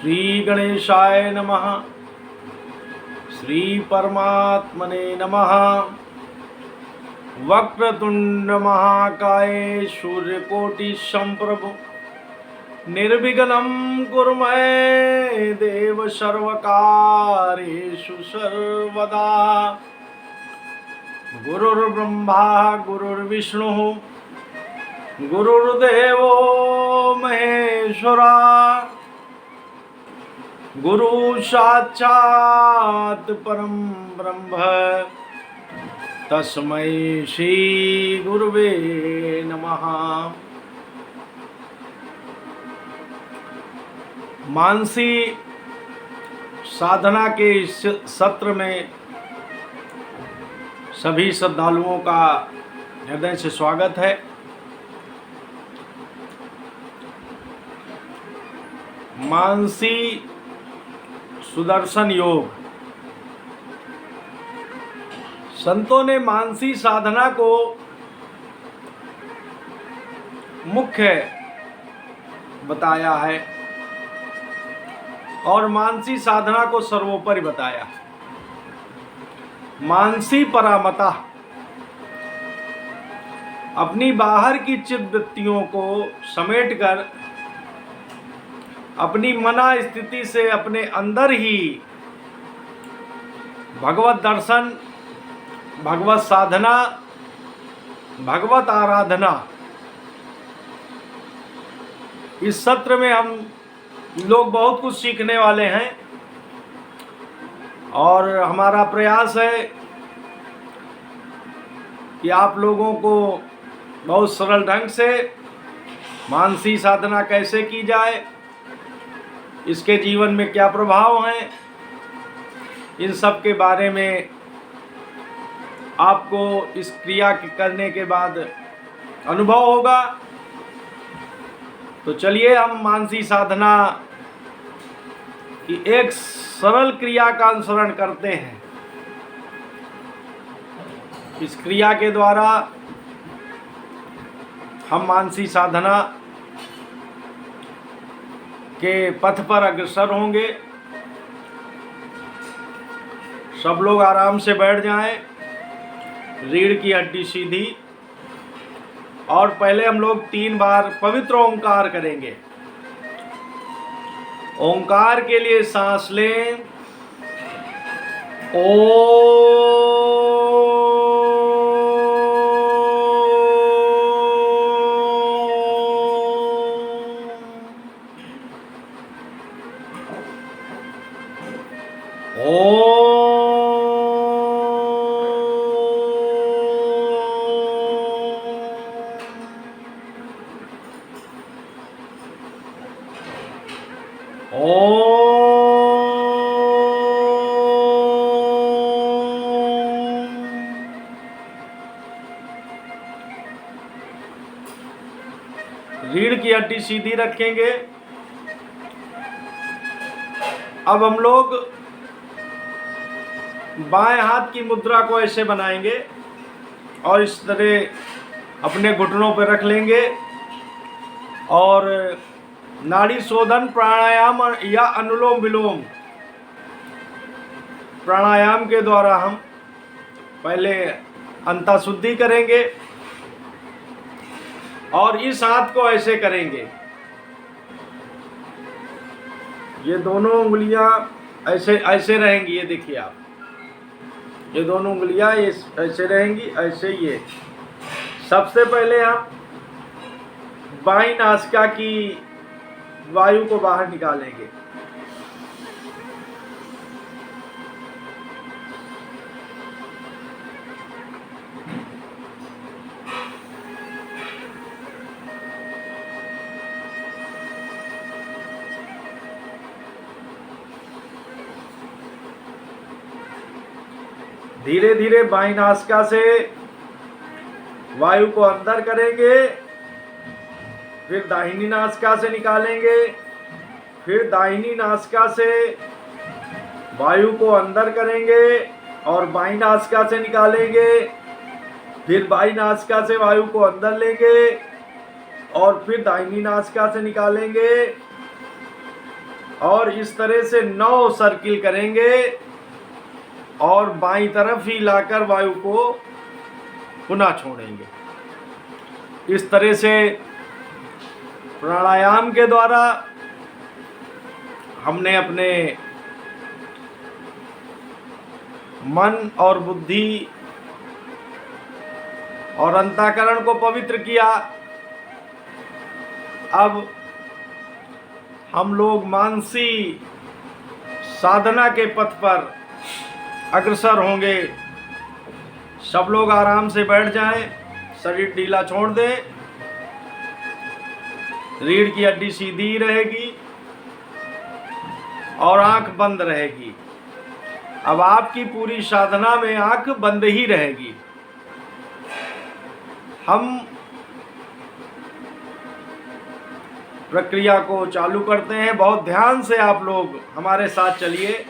श्री गणेशाय नमः। श्री परमात्मने नमः। वक्रतुंड महाकाय सूर्यकोटि संप्रभु निर्विघ्नं कुरु मे देव सर्वकार्येषु सर्वदा। गुरुर्ब्रह्मा गुरुर्विष्णुः गुरुर्देवो महेश्वरा। गुरु साक्षात् परम ब्रह्म तस्मै श्री गुरुवे नमः। मानसी साधना के इस सत्र में सभी श्रद्धालुओं का हृदय से स्वागत है। मानसी सुदर्शन योग। संतों ने मानसी साधना को मुख्य बताया है और मानसी साधना को सर्वोपरि बताया। मानसी परामता अपनी बाहर की चित्त वृत्तियों को समेटकर अपनी मना स्थिति से अपने अंदर ही भगवत दर्शन, भगवत साधना, भगवत आराधना। इस सत्र में हम लोग बहुत कुछ सीखने वाले हैं और हमारा प्रयास है कि आप लोगों को बहुत सरल ढंग से मानसी साधना कैसे की जाए, इसके जीवन में क्या प्रभाव हैं, इन सब के बारे में आपको इस क्रिया करने के बाद अनुभव होगा। तो चलिए हम मानसी साधना की एक सरल क्रिया का अनुसरण करते हैं। इस क्रिया के द्वारा हम मानसी साधना के पथ पर अग्रसर होंगे। सब लोग आराम से बैठ जाएं, रीढ़ की हड्डी सीधी, और पहले हम लोग 3 बार पवित्र ओंकार करेंगे। ओंकार के लिए सांस लें। रीढ़ की हड्डी सीधी रखेंगे। अब हम लोग बाएं हाथ की मुद्रा को ऐसे बनाएंगे और इस तरह अपने घुटनों पर रख लेंगे और नाड़ी शोधन प्राणायाम या अनुलोम विलोम प्राणायाम के द्वारा हम पहले अंतःशुद्धि करेंगे और इस हाथ को ऐसे करेंगे। ये दोनों उंगलियां ऐसे ऐसे रहेंगी। ये देखिए आप, ये दोनों उंगलियां ये ऐसे रहेंगी, ऐसे ये। सबसे पहले हम बाईं नासिका की वायु को बाहर निकालेंगे। धीरे धीरे बाईं नासिका से वायु को अंदर करेंगे, फिर दाहिनी नासिका से निकालेंगे, फिर दाहिनी नासिका से वायु को अंदर करेंगे और बाईं नासिका से निकालेंगे, फिर बाईं नासिका से वायु को अंदर लेंगे और फिर दाहिनी नासिका से निकालेंगे और इस तरह से 9 सर्किल करेंगे और बाईं तरफ ही लाकर वायु को पुनः छोड़ेंगे। इस तरह से प्राणायाम के द्वारा हमने अपने मन और बुद्धि और अंतःकरण को पवित्र किया। अब हम लोग मानसी साधना के पथ पर अग्रसर होंगे। सब लोग आराम से बैठ जाएं, शरीर ढीला छोड़ दें, रीढ़ की हड्डी सीधी रहेगी और आंख बंद रहेगी। अब आपकी पूरी साधना में आंख बंद ही रहेगी। हम प्रक्रिया को चालू करते हैं। बहुत ध्यान से आप लोग हमारे साथ चलिए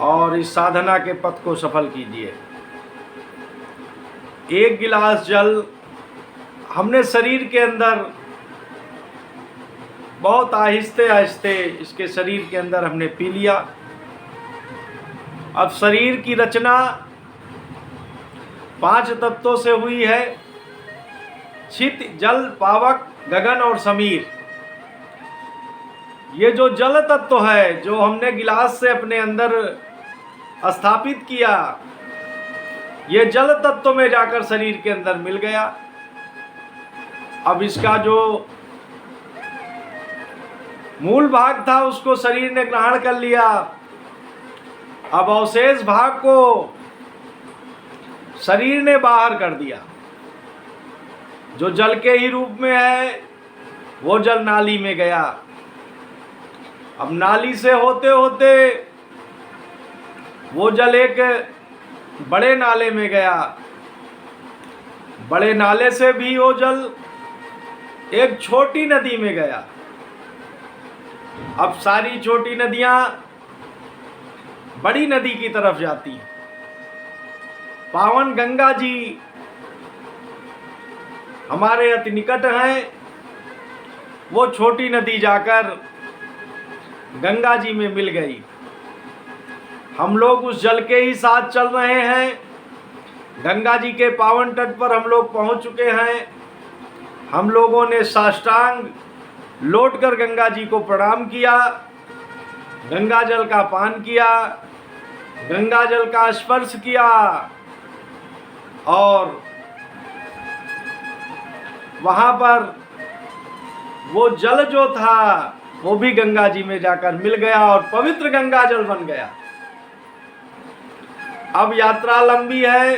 और इस साधना के पथ को सफल कीजिए। 1 गिलास जल हमने शरीर के अंदर बहुत आहिस्ते आहिस्ते इसके शरीर के अंदर हमने पी लिया। अब शरीर की रचना 5 तत्वों से हुई है: छित, जल, पावक, गगन और समीर। ये जो जल तत्व है, जो हमने गिलास से अपने अंदर स्थापित किया, ये जल तत्व में जाकर शरीर के अंदर मिल गया। अब इसका जो मूल भाग था उसको शरीर ने ग्रहण कर लिया। अब अवशेष भाग को शरीर ने बाहर कर दिया। जो जल के ही रूप में है वो जल नाली में गया। अब नाली से होते होते वो जल एक बड़े नाले में गया। बड़े नाले से भी वो जल एक छोटी नदी में गया। अब सारी छोटी नदियां बड़ी नदी की तरफ जाती हैं। पावन गंगा जी हमारे अति निकट हैं। वो छोटी नदी जाकर गंगा जी में मिल गई। हम लोग उस जल के ही साथ चल रहे हैं। गंगा जी के पावन तट पर हम लोग पहुंच चुके हैं। हम लोगों ने साष्टांग लौटकर गंगा जी को प्रणाम किया, गंगा जल का पान किया, गंगा जल का स्पर्श किया और वहां पर वो जल जो था वो भी गंगा जी में जाकर मिल गया और पवित्र गंगा जल बन गया। अब यात्रा लंबी है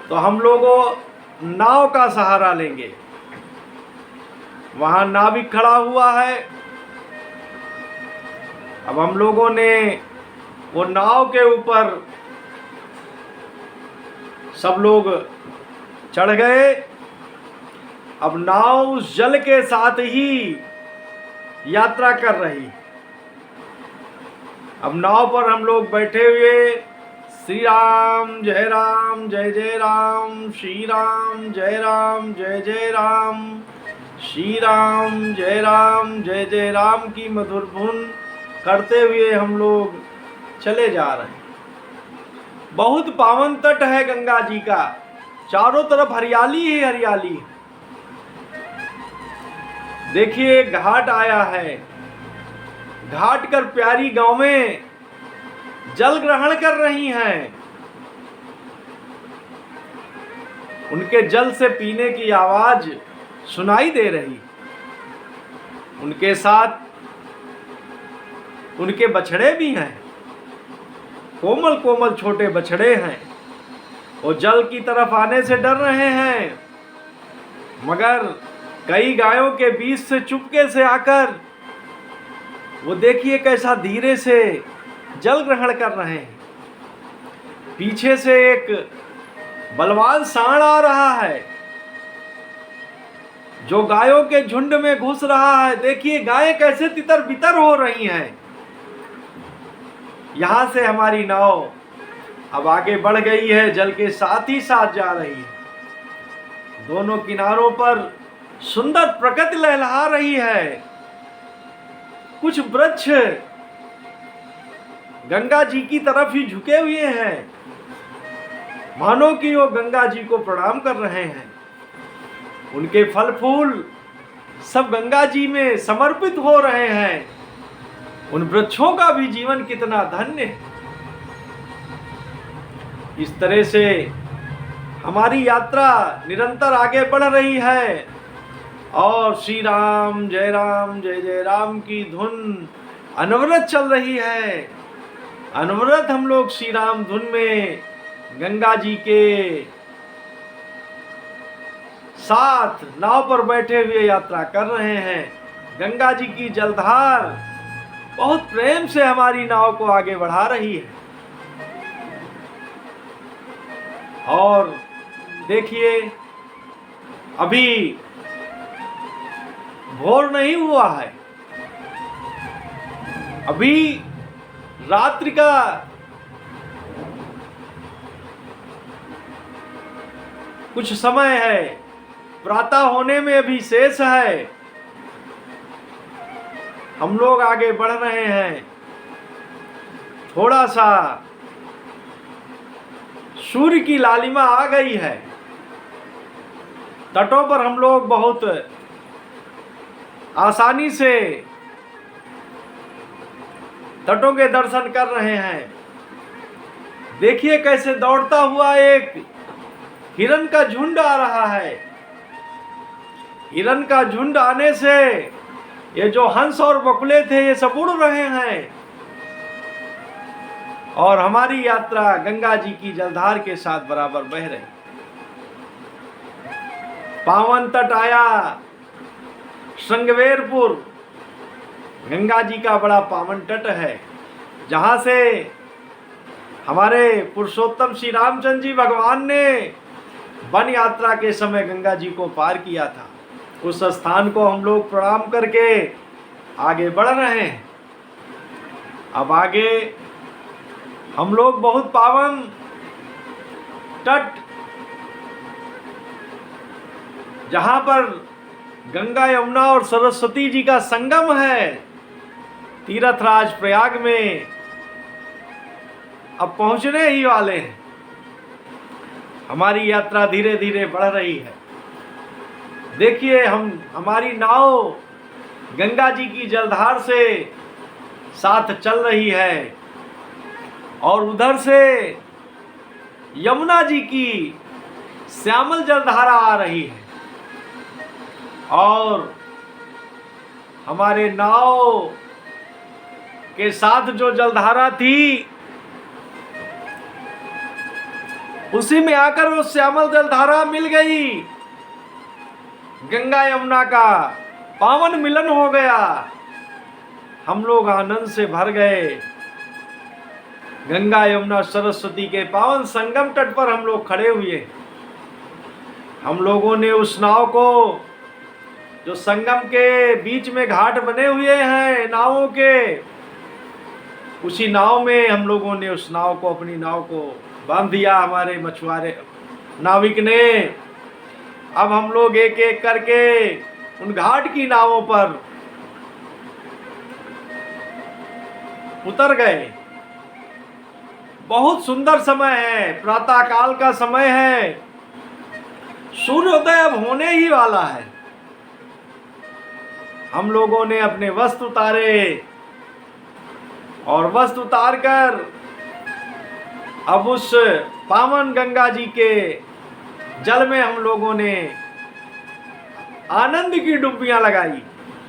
तो हम लोगों नाव का सहारा लेंगे। वहां नाविक खड़ा हुआ है। अब हम लोगों ने वो नाव के ऊपर सब लोग चढ़ गए। अब नाव उस जल के साथ ही यात्रा कर रही। अब नाव पर हम लोग बैठे हुए श्री राम जय राम जय जय राम, श्री राम जय राम जय जय राम, श्री राम जय जय राम की मधुर धुन करते हुए हम लोग चले जा रहे हैं। बहुत पावन तट है गंगा जी का। चारों तरफ हरियाली ही हरियाली। देखिए घाट आया है। घाट कर प्यारी गांवें जल ग्रहण कर रही हैं। उनके जल से पीने की आवाज सुनाई दे रही। उनके साथ उनके बछड़े भी हैं। कोमल कोमल छोटे बछड़े हैं। वो जल की तरफ आने से डर रहे हैं, मगर कई गायों के बीच से चुपके से आकर वो देखिए कैसा धीरे से जल ग्रहण कर रहे हैं। पीछे से एक बलवान सांड आ रहा है जो गायों के झुंड में घुस रहा है। देखिए गायें कैसे तितर बितर हो रही हैं। यहां से हमारी नाव अब आगे बढ़ गई है, जल के साथ ही साथ जा रही है। दोनों किनारों पर सुंदर प्रकृति लहलहा रही है। कुछ वृक्ष गंगा जी की तरफ ही झुके हुए हैं, मानो कि वो गंगा जी को प्रणाम कर रहे हैं। उनके फल फूल सब गंगा जी में समर्पित हो रहे हैं। उन वृक्षों का भी जीवन कितना धन्य है। इस तरह से हमारी यात्रा निरंतर आगे बढ़ रही है और श्री राम जय जय राम की धुन अनवरत चल रही है। अनवरत हम लोग श्री राम धुन में गंगा जी के साथ नाव पर बैठे हुए यात्रा कर रहे हैं। गंगा जी की जलधार बहुत प्रेम से हमारी नाव को आगे बढ़ा रही है। और देखिए, अभी भोर नहीं हुआ है, अभी रात्रि का कुछ समय है, प्रातः होने में अभी शेष है। हम लोग आगे बढ़ रहे हैं। थोड़ा सा सूर्य की लालिमा आ गई है। तटों पर हम लोग बहुत आसानी से तटों के दर्शन कर रहे हैं। देखिए कैसे दौड़ता हुआ एक हिरण का झुंड आ रहा है। हिरण का झुंड आने से ये जो हंस और बकुले थे ये सब उड़ रहे हैं और हमारी यात्रा गंगा जी की जलधार के साथ बराबर बह रही। पावन तट आया श्रृंगवेरपुर, गंगा जी का बड़ा पावन तट है, जहां से हमारे पुरुषोत्तम श्री रामचंद्र जी भगवान ने वन यात्रा के समय गंगा जी को पार किया था। उस स्थान को हम लोग प्रणाम करके आगे बढ़ रहे हैं। अब आगे हम लोग बहुत पावन तट, जहां पर गंगा यमुना और सरस्वती जी का संगम है, तीर्थराज प्रयाग में अब पहुंचने ही वाले हैं। हमारी यात्रा धीरे धीरे बढ़ रही है। देखिए, हमारी नाव गंगा जी की जलधार से साथ चल रही है और उधर से यमुना जी की श्यामल जलधारा आ रही है और हमारे नाव के साथ जो जलधारा थी उसी में आकर वो श्यामल जलधारा मिल गई। गंगा यमुना का पावन मिलन हो गया। हम लोग आनंद से भर गए। गंगा यमुना सरस्वती के पावन संगम तट पर हम लोग खड़े हुए। हम लोगों ने उस नाव को, जो संगम के बीच में घाट बने हुए हैं नावों के, उसी नाव में हम लोगों ने उस नाव को, अपनी नाव को बांध दिया। हमारे मछुआरे नाविक ने। अब हम लोग एक एक करके उन घाट की नावों पर उतर गए। बहुत सुंदर समय है, प्रातः काल का समय है, सूर्योदय अब होने ही वाला है। हम लोगों ने अपने वस्त्र उतारे और वस्त्र उतार कर अब उस पावन गंगा जी के जल में हम लोगों ने आनंद की डुबकियां लगाई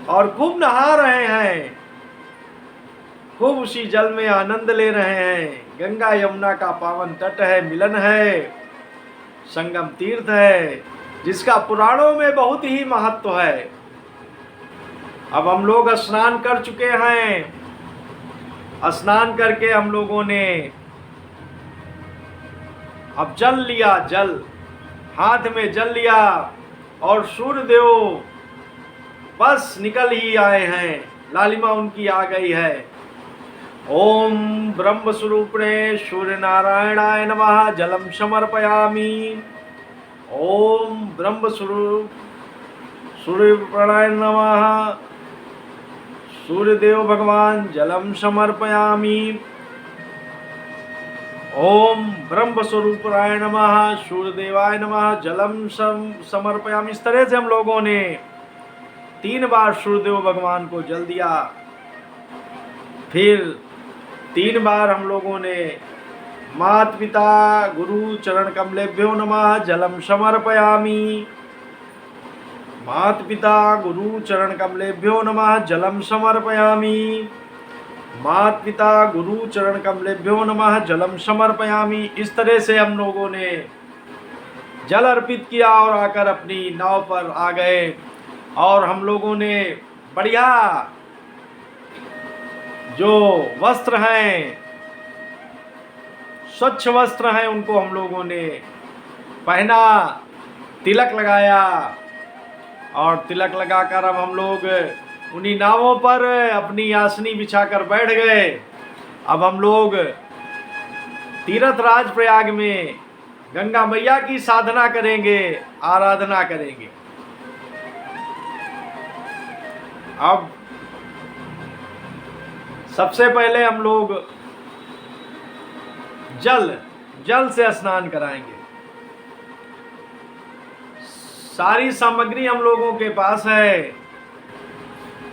और खूब नहा रहे हैं, खूब उसी जल में आनंद ले रहे हैं। गंगा यमुना का पावन तट है, मिलन है, संगम तीर्थ है, जिसका पुराणों में बहुत ही महत्व है। अब हम लोग स्नान कर चुके हैं। स्नान करके हम लोगों ने अब जल लिया, जल हाथ में जल लिया और सूर्य देव बस निकल ही आए हैं। लालिमा उनकी आ गई है। ओम ब्रह्म स्वरूपणे सूर्य नारायणाय नमः जलम समर्पयामि। ओम ब्रह्म स्वरूप सूर्य प्राणाय नमः सूर्यदेव भगवान जलम समर्पयामि। ओम ब्रह्म स्वरूपाय नमः, सूर्यदेवाय नमः, जलम समर्पयामि। इस तरह से हम लोगों ने 3 बार सूर्यदेव भगवान को जल दिया। फिर 3 बार हम लोगों ने माता पिता गुरु चरण कमलेभ्यो नमः जलम समर्पयामि। माता पिता गुरु चरण कमलेभ्यो नमः जलम समर्पयामि। माता पिता गुरु चरण कमलेभ्यो नमः जलम समर्पयामि। इस तरह से हम लोगों ने जल अर्पित किया और आकर अपनी नाव पर आ गए। और हम लोगों ने बढ़िया जो वस्त्र हैं, स्वच्छ वस्त्र हैं, उनको हम लोगों ने पहना, तिलक लगाया। और तिलक लगाकर अब हम लोग उन्हीं नावों पर अपनी आसनी बिछाकर बैठ गए। अब हम लोग तीर्थ राज प्रयाग में गंगा मैया की साधना करेंगे, आराधना करेंगे। अब सबसे पहले हम लोग जल से स्नान कराएंगे। सारी सामग्री हम लोगों के पास है।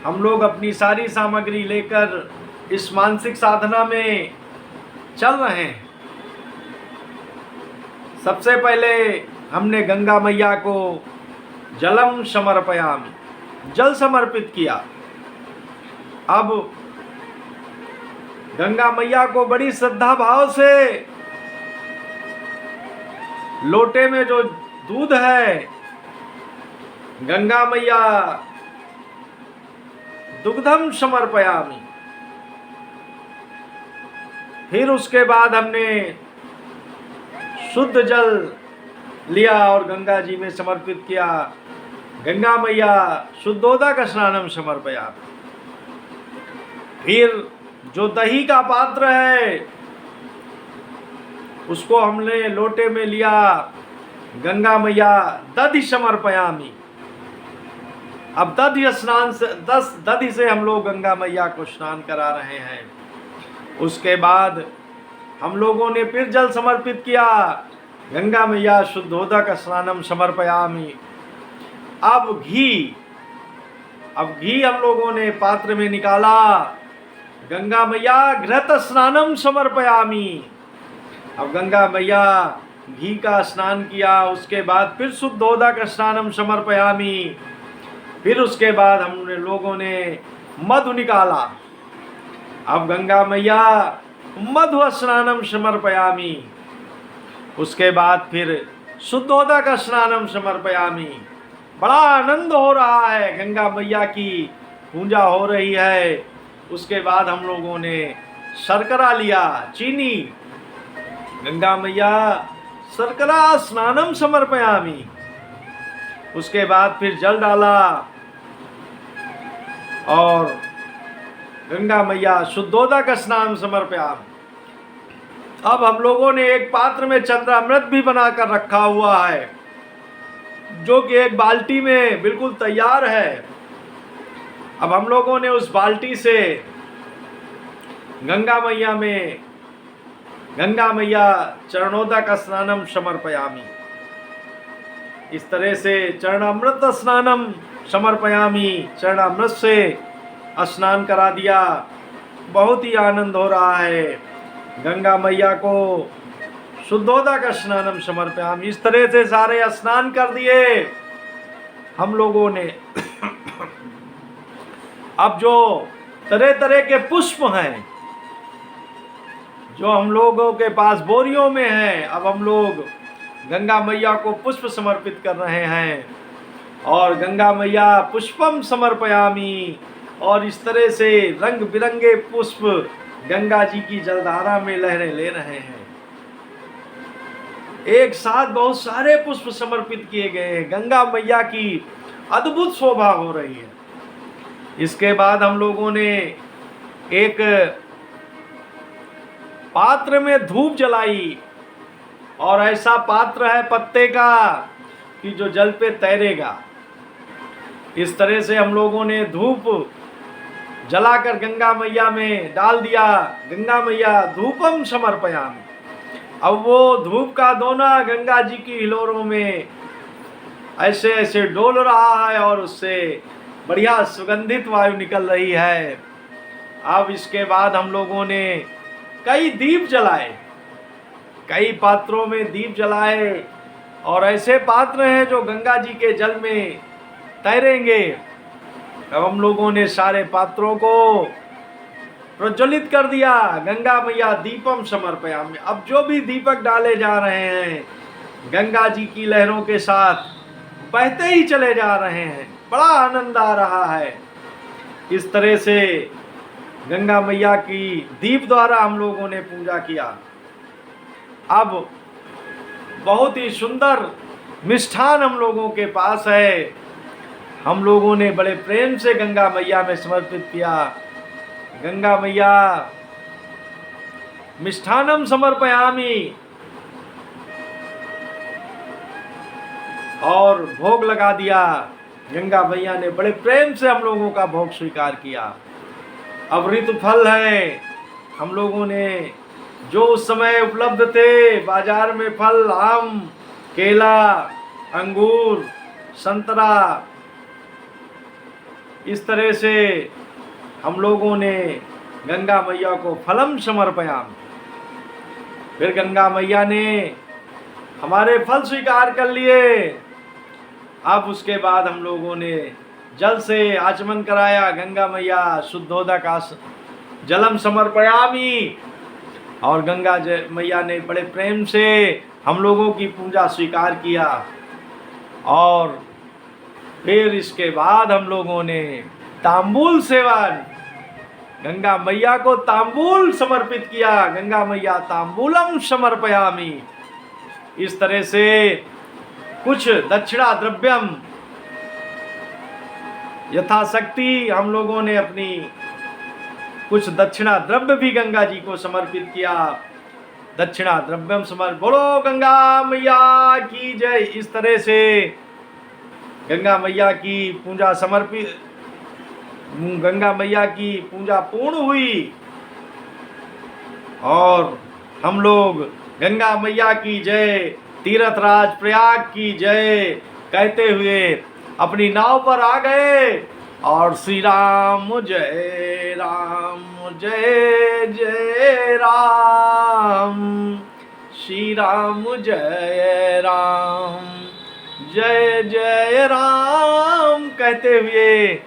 हम लोग अपनी सारी सामग्री लेकर इस मानसिक साधना में चल रहे हैं। सबसे पहले हमने गंगा मैया को जलम समर्पयामि, जल समर्पित किया। अब गंगा मैया को बड़ी श्रद्धा भाव से लोटे में जो दूध है, गंगा मैया दुग्धम समर्पयामि। फिर उसके बाद हमने शुद्ध जल लिया और गंगा जी में समर्पित किया। गंगा मैया शुद्धोदक स्नानम समर्पयामि। फिर जो दही का पात्र है उसको हमने लोटे में लिया। गंगा मैया दधि समर्पयामि। अब दधि से हम लोग गंगा मैया को स्नान करा रहे हैं। उसके बाद हम लोगों ने फिर जल समर्पित किया। गंगा मैया शुद्धोदक स्नानम समर्पयामि। अब घी हम लोगों ने पात्र में निकाला। गंगा मैया घृत स्नानम समर्पयामि। अब गंगा मैया घी का स्नान किया। उसके बाद फिर शुद्धोदक स्नानम समर्पयामि। फिर उसके बाद हमने लोगों ने मधु निकाला। अब गंगा मैया मधु स्नानम समर्पयामि। उसके बाद फिर शुद्धोदक स्नानम समर्पयामि। बड़ा आनंद हो रहा है, गंगा मैया की पूजा हो रही है। उसके बाद हम लोगों ने शर्करा लिया, चीनी। गंगा मैया शर्करा स्नानम समर्पयामि। उसके बाद फिर जल डाला और गंगा मैया शुद्धोदक स्नान समर्पयामि। अब हम लोगों ने एक पात्र में चंद्रामृत भी बनाकर रखा हुआ है, जो कि एक बाल्टी में बिल्कुल तैयार है। अब हम लोगों ने उस बाल्टी से गंगा मैया चरणोदक स्नानम समर्पयामि। इस तरह से चरणामृत स्नानम समर्पयामि। चरणामृत से स्नान करा दिया। बहुत ही आनंद हो रहा है। गंगा मैया को शुद्धोदक स्नानम समर्पयामि। इस तरह से सारे स्नान कर दिए हम लोगों ने। अब जो तरह तरह के पुष्प हैं जो हम लोगों के पास बोरियों में हैं, अब हम लोग गंगा मैया को पुष्प समर्पित कर रहे हैं। और गंगा मैया पुष्पम समर्पयामि। और इस तरह से रंग बिरंगे पुष्प गंगा जी की जलधारा में लहरें ले रहे हैं। एक साथ बहुत सारे पुष्प समर्पित किए गए हैं। गंगा मैया की अद्भुत शोभा हो रही है। इसके बाद हम लोगों ने एक पात्र में धूप जलाई। और ऐसा पात्र है पत्ते का कि जो जल पे तैरेगा। इस तरह से हम लोगों ने धूप जलाकर गंगा मैया में डाल दिया। गंगा मैया धूपम समर्पयामि। अब वो धूप का दोना गंगा जी की हिलोरों में ऐसे ऐसे डोल रहा है और उससे बढ़िया सुगंधित वायु निकल रही है। अब इसके बाद हम लोगों ने कई दीप जलाए, कई पात्रों में दीप जलाए, और ऐसे पात्र हैं जो गंगा जी के जल में तैरेंगे। अब हम लोगों ने सारे पात्रों को प्रज्वलित कर दिया। गंगा मैया दीपम समर्पयामि। अब जो भी दीपक डाले जा रहे हैं गंगा जी की लहरों के साथ बहते ही चले जा रहे हैं। बड़ा आनंद आ रहा है। इस तरह से गंगा मैया की दीप द्वारा हम लोगों ने पूजा किया। अब बहुत ही सुंदर मिष्ठान हम लोगों के पास है। हम लोगों ने बड़े प्रेम से गंगा मैया में समर्पित किया। गंगा मैया मिष्ठानम समर्पयामि, और भोग लगा दिया। गंगा मैया ने बड़े प्रेम से हम लोगों का भोग स्वीकार किया। अब ऋतु फल है। हम लोगों ने जो उस समय उपलब्ध थे बाजार में फल, आम, केला, अंगूर, संतरा, इस तरह से हम लोगों ने गंगा मैया को फलम समर्पयामि। फिर गंगा मैया ने हमारे फल स्वीकार कर लिए। अब उसके बाद हम लोगों ने जल से आचमन कराया। गंगा मैया शुद्धोदक जलम समर्पयामि, और गंगा मैया ने बड़े प्रेम से हम लोगों की पूजा स्वीकार किया। और फिर इसके बाद हम लोगों ने तांबूल सेवन, गंगा मैया को तांबूल समर्पित किया। गंगा मैया तांबूलम समर्पयामि। इस तरह से कुछ दक्षिणा द्रव्यम यथाशक्ति हम लोगों ने अपनी कुछ दक्षिणा द्रव्य भी गंगा जी को समर्पित किया। दक्षिणा द्रव्यम समर्पित। बोलो गंगा मैया की जय। इस तरह से गंगा मैया की पूजा समर्पित, गंगा मैया की पूजा पूर्ण हुई, और हम लोग गंगा मैया की जय, तीर्थराज प्रयाग की जय कहते हुए अपनी नाव पर आ गए। और श्री राम जय जय राम, श्री राम जय जय राम कहते हुए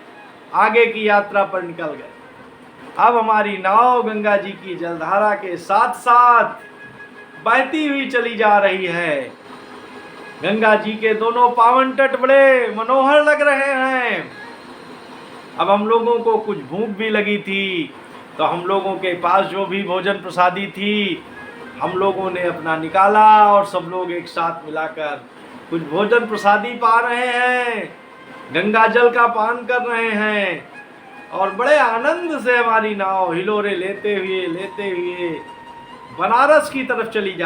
आगे की यात्रा पर निकल गए। अब हमारी नाव गंगा जी की जलधारा के साथ साथ बहती हुई चली जा रही है। गंगा जी के दोनों पावन तट बड़े मनोहर लग रहे हैं। अब हम लोगों को कुछ भूख भी लगी थी, तो हम लोगों के पास जो भी भोजन प्रसादी थी हम लोगों ने अपना निकाला, और सब लोग एक साथ मिलाकर कुछ भोजन प्रसादी पा रहे हैं, गंगा जल का पान कर रहे हैं, और बड़े आनंद से हमारी नाव हिलोरे लेते हुए बनारस की तरफ चली जा